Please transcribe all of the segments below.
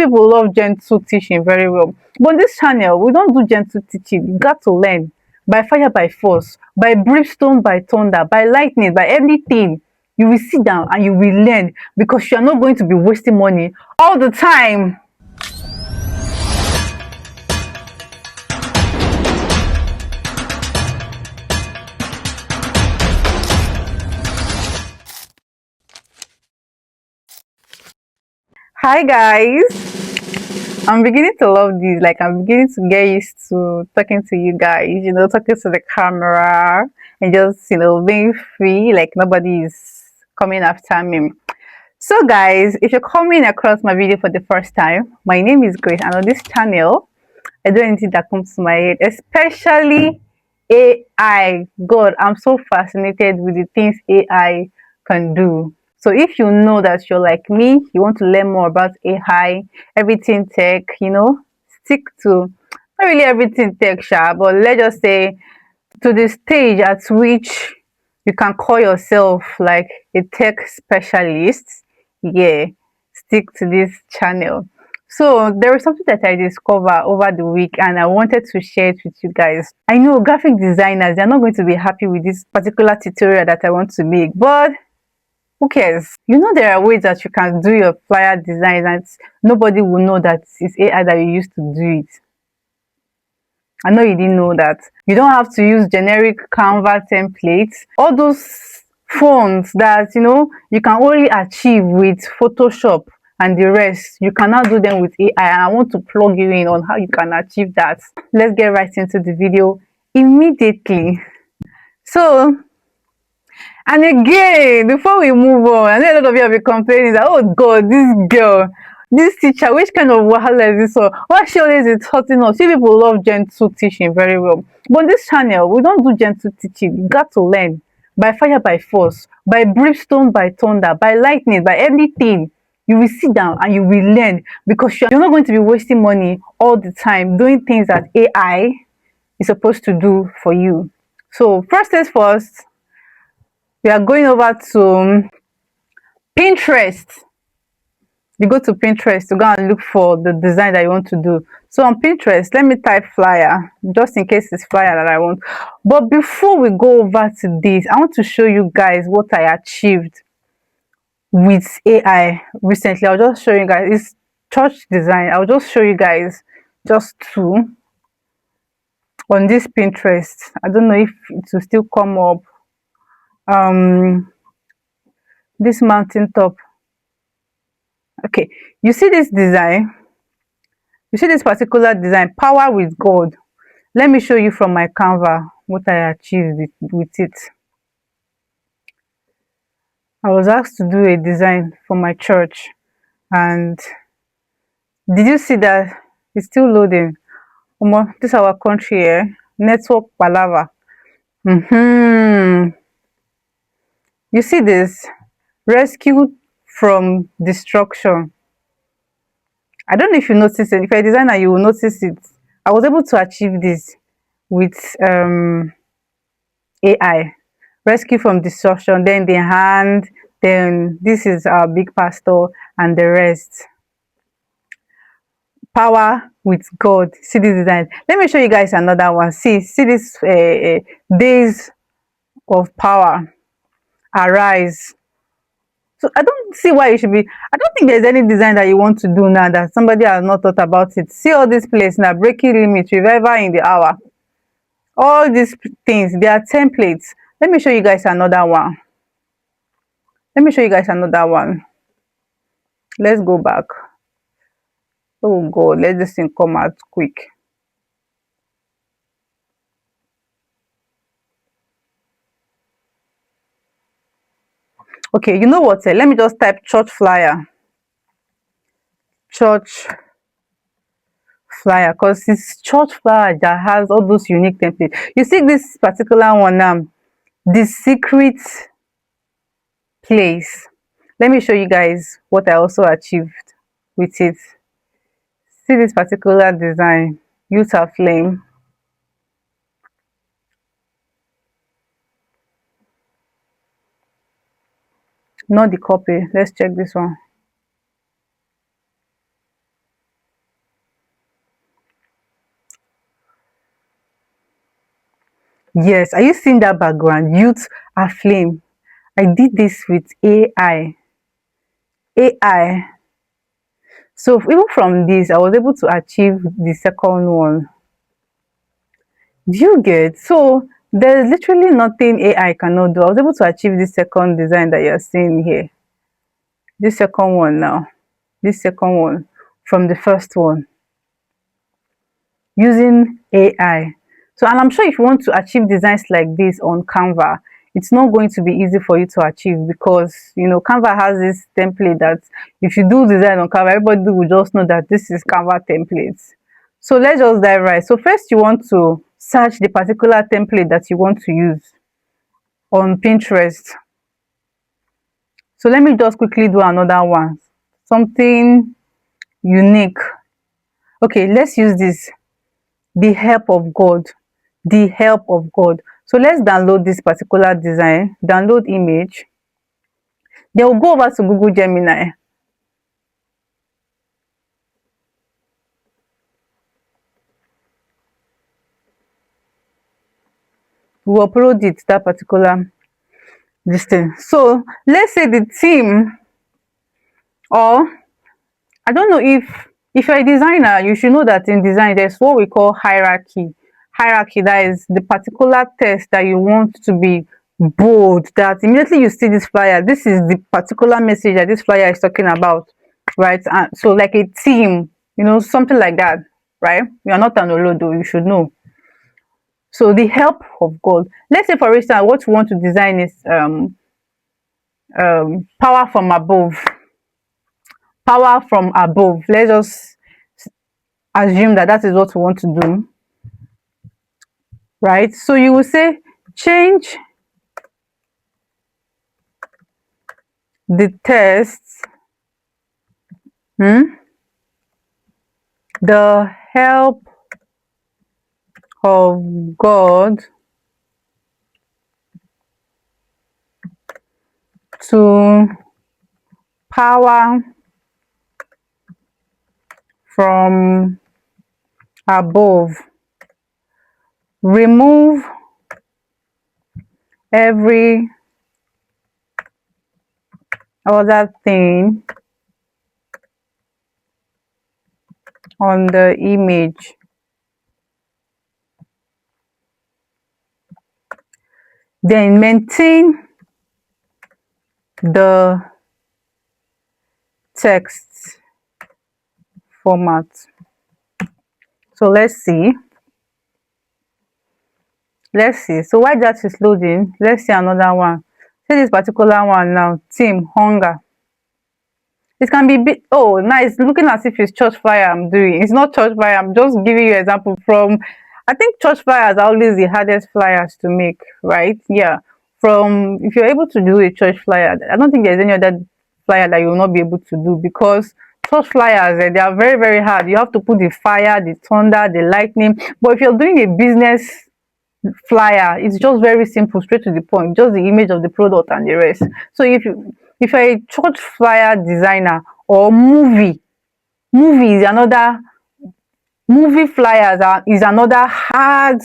people love gentle teaching very well, but on this channel we don't do gentle teaching. You got to learn by fire, by force, by brimstone, by thunder, by lightning, by everything. You will sit down and you will learn, because you are not going to be wasting money all the time. Hi guys, I'm beginning to love this. Like, I'm beginning to get used to talking to you guys, talking to the camera and just, being free, like nobody is coming after me. So guys, if you're coming across my video for the first time, my name is Grace, and on this channel I do anything that comes to my head, especially AI. God, I'm so fascinated with the things AI can do. So if you know that you're like me, you want to learn more about AI, everything tech, stick to not really everything tech, but let's just say to the stage at which you can call yourself like a tech specialist. Yeah, stick to this channel. So there is something that I discovered over the week, and I wanted to share it with you guys. I know graphic designers, they're not going to be happy with this particular tutorial that I want to make, but who cares? There are ways that you can do your flyer design and nobody will know that it's AI that you used to do it. I know you didn't know that. You don't have to use generic Canva templates. All those fonts that you can only achieve with Photoshop and the rest, you cannot do them with AI. And I want to plug you in on how you can achieve that. Let's get right into the video immediately. So, and again, before we move on, I know a lot of you have been complaining that, oh God, this girl, this teacher, which kind of wahala is this one? Why she always is hurting us? See, people love gentle teaching very well, but on this channel we don't do gentle teaching. You got to learn by fire, by force, by brimstone, by thunder, by lightning, by everything. You will sit down and you will learn, because you're not going to be wasting money all the time doing things that AI is supposed to do for you. So first things first, we are going over to Pinterest. You go to Pinterest to go and look for the design that you want to do. So on Pinterest, let me type flyer, just in case it's flyer that I want. But before we go over to this, I want to show you guys what I achieved with AI recently. I'll just show you guys. It's church design. I'll just show you guys just two on this Pinterest. I don't know if it will still come up. This mountain top. Okay, you see this design, you see this particular design, power with God. Let me show you from my Canva what I achieved with it. I was asked to do a design for my church, and did you see that it's still loading? This is our country here, network palava. You see this, rescued from destruction. I don't know if you notice it. If you're a designer, you will notice it. I was able to achieve this with AI. Rescue from destruction, then the hand, then this is our big pastor, and the rest. Power with God. See this design. Let me show you guys another one. See this days of power. Arise. So I don't see why you should be. I don't think there's any design that you want to do now that somebody has not thought about it. See all this place now, breaking limit, revival in the hour. All these things, they are templates. Let me show you guys another one. Let's go back. Oh God, let this thing come out quick. Okay, you know what? Let me just type church flyer. Church flyer, because it's church flyer that has all those unique templates. You see this particular one now, the secret place. Let me show you guys what I also achieved with it. See this particular design, use a flame. Not the copy. Let's check this one. Yes, are you seeing that background? Youth aflame. I did this with AI. AI. So even from this, I was able to achieve the second one. Do you get? So there's literally nothing AI cannot do. I was able to achieve this second design that you're seeing here. This second one now. This second one from the first one using AI. So, and I'm sure if you want to achieve designs like this on Canva, it's not going to be easy for you to achieve because Canva has this template that if you do design on Canva, everybody will just know that this is Canva templates. So let's just dive right. So first you want to search the particular template that you want to use on Pinterest. So let me just quickly do another one. Something unique. Okay, let's use this. The help of God. The help of God. So let's download this particular design, download image. Then we'll go over to Google Gemini. We'll upload it, that particular this thing. So let's say the theme, or I don't know if you're a designer, you should know that in design there's what we call hierarchy. Hierarchy, that is the particular text that you want to be bold, that immediately you see this flyer, this is the particular message that this flyer is talking about, right? And so like a theme, something like that, right? You are not an olodo, you should know. So the help of God. Let's say for instance what you want to design is power from above. Power from above. Let's just assume that that is what we want to do, right? So you will say change the text, the help of God to power from above. Remove every other thing on the image. Then maintain the text format. So let's see. So while that is loading, let's see another one. See this particular one now, team hunger. It can be bit, oh nice, looking as if it's church flyer I'm doing. It's not church flyer, I'm just giving you example from, I think church flyers are always the hardest flyers to make, right? Yeah, from, if you're able to do a church flyer, I don't think there's any other flyer that you will not be able to do, because church flyers, they are very very hard. You have to put the fire, the thunder, the lightning. But if you're doing a business flyer, it's just very simple, straight to the point, just the image of the product and the rest. So if you're a church flyer designer, or movie is another, movie flyers is another hard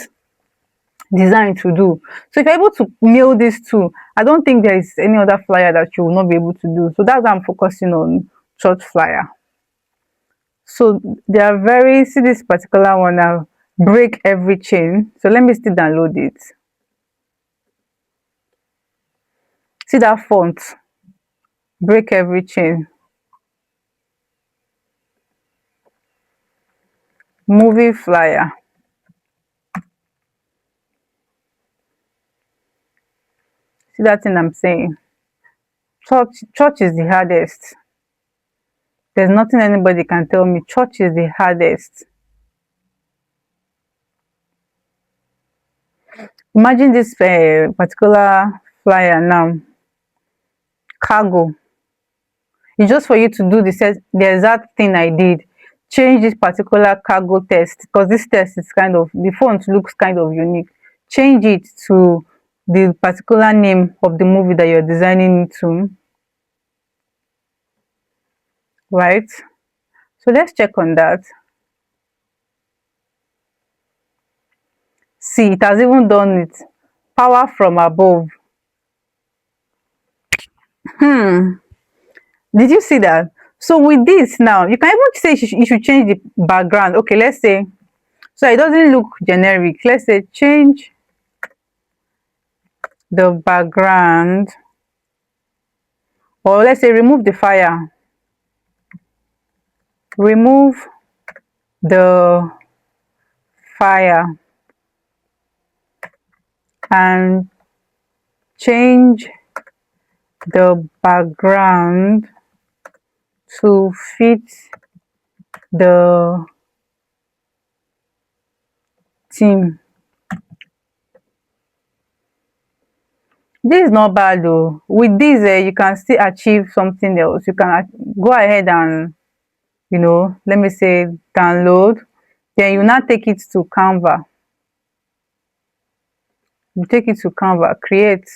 design to do. So if you're able to nail these two, I don't think there is any other flyer that you will not be able to do. So that's why I'm focusing on church flyer. So they are very, see this particular one now, break every chain. So let me still download it. See that font, break every chain. Movie flyer. See that thing I'm saying? Church is the hardest. There's nothing anybody can tell me. Church is the hardest. Imagine this particular flyer now. Cargo. It's just for you to do the exact thing I did. Change this particular cargo text, because this text is kind of, the font looks kind of unique. Change it to the particular name of the movie that you're designing it to. Right? So let's check on that. See, it has even done it. Power from above. Did you see that? So with this now, you can even say you should change the background. Okay, let's say, so it doesn't look generic. Let's say change the background, or let's say remove the fire. Remove the fire and change the background to fit the theme. This is not bad though. With this, you can still achieve something else. You can go ahead and, let me say download. Then you now take it to Canva. You take it to Canva, create.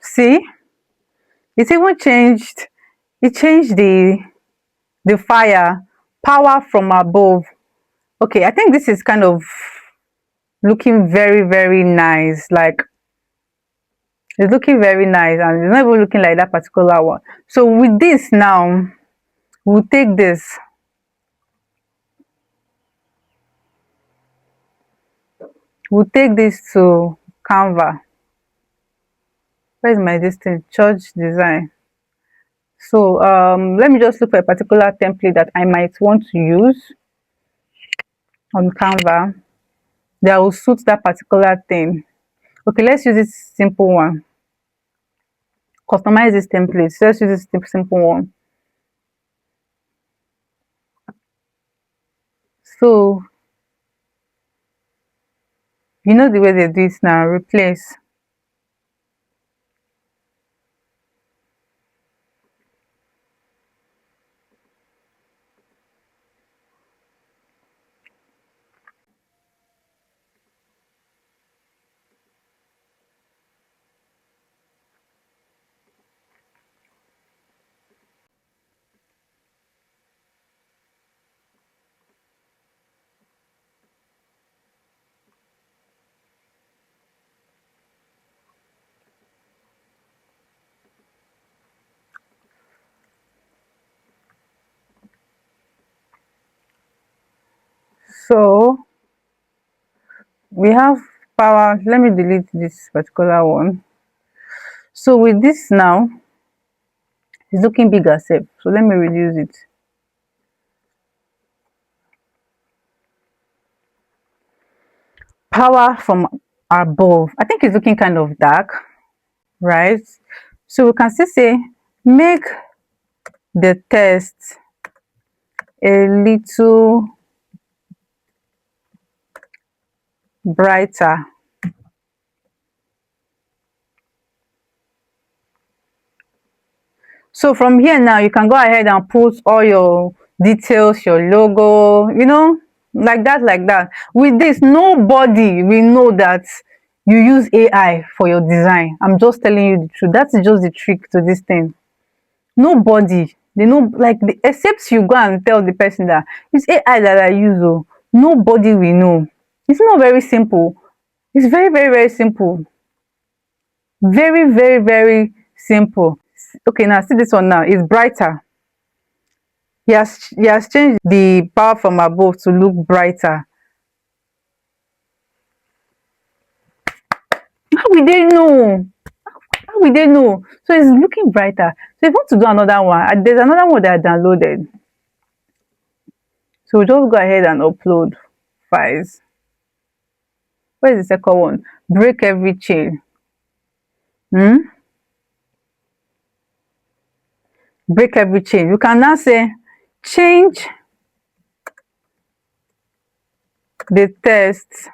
See, it even changed. It changed the fire, power from above. Okay, I think this is kind of looking very, very nice. Like, it's looking very nice, and it's not even looking like that particular one. So with this now, we'll take this. We'll take this to Canva. Where's my distance? Church design. So let me just look for a particular template that I might want to use on Canva that will suit that particular thing. Okay, let's use this simple one. Customize this template. So let's use this simple one. So you know the way they do it now. Replace. So we have power. Let me delete this particular one. So with this now, it's looking bigger safe. So let me reduce it. Power from above. I think it's looking kind of dark, right? So we can still say make the text a little brighter. So from here now, you can go ahead and put all your details, your logo, like that, like that. With this, nobody will know that you use AI for your design. I'm just telling you the truth. That's just the trick to this thing. Nobody, they know, like, except you go and tell the person that it's AI that I use. Oh, nobody will know. It's not very simple. It's very, very, very simple. Very, very, very simple. Okay, now see this one now. It's brighter. He has changed the power from above to look brighter. How will they know? How will they know? So it's looking brighter. So if you want to do another one, there's another one that I downloaded. So just go ahead and upload files. Where is the second one? Break every chain. Break every chain. You can now say change the text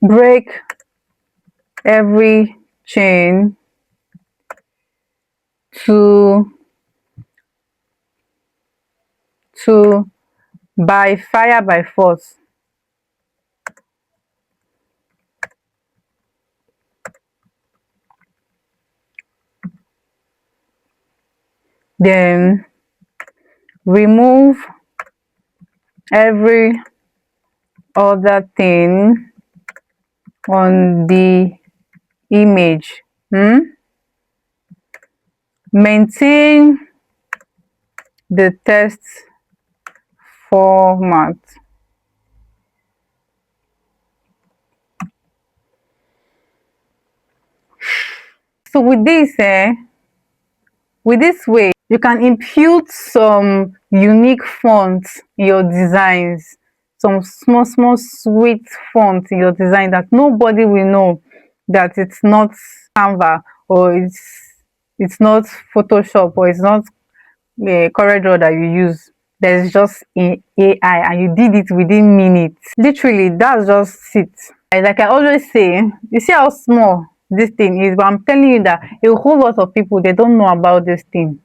break every chain to to by fire by force. Then remove every other thing on the image. Maintain the text format. So with this way, you can impute some unique fonts in your designs, some small sweet fonts in your design that nobody will know that it's not Canva, or it's not Photoshop, or it's not a corridor that you use. There's just AI, and you did it within minutes. Literally, that's just it. And like I always say, you see how small this thing is, but I'm telling you that a whole lot of people, they don't know about this thing.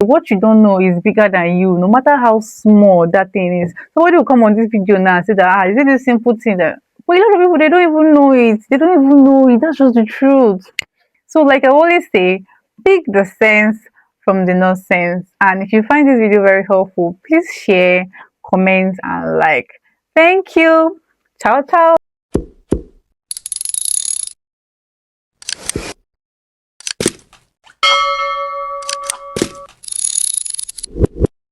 What you don't know is bigger than you, no matter how small that thing is. Somebody will come on this video now and say that, is it this simple thing that, but a lot of people, they don't even know it. They don't even know it. That's just the truth. So like I always say, pick the sense from the nonsense. And if you find this video very helpful, please share, comment, and like. Thank you. Ciao, ciao.